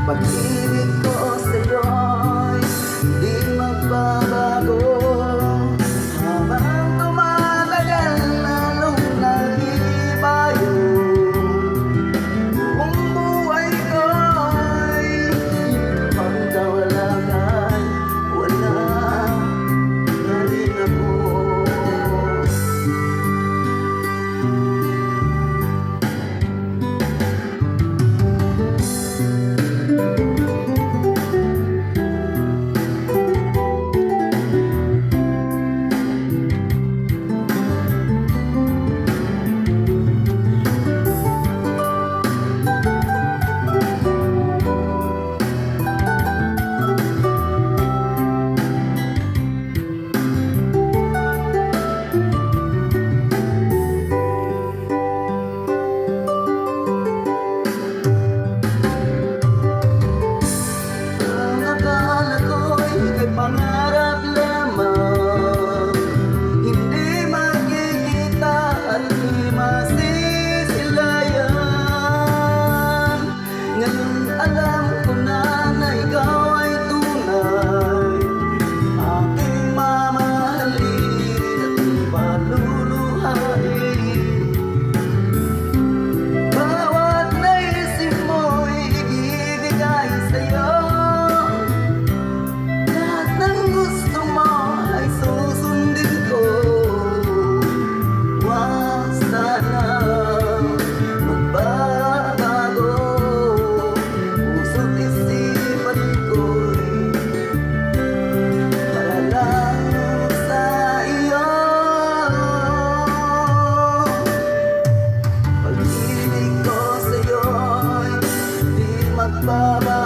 Pag-ibig ko sa'yo'y di magbabago. Habang tumatagal lalong nagibayo, buong buhay ko'y ibang kawalagan. Wala na rin ako. Pangarap lamang, hindi makikita at di masisilayan. Ngayon alam ko na ikaw ay tunay, aking mamahalin at paluluhain. Bawat naisip mo'y ibibigay sa'yo. Baba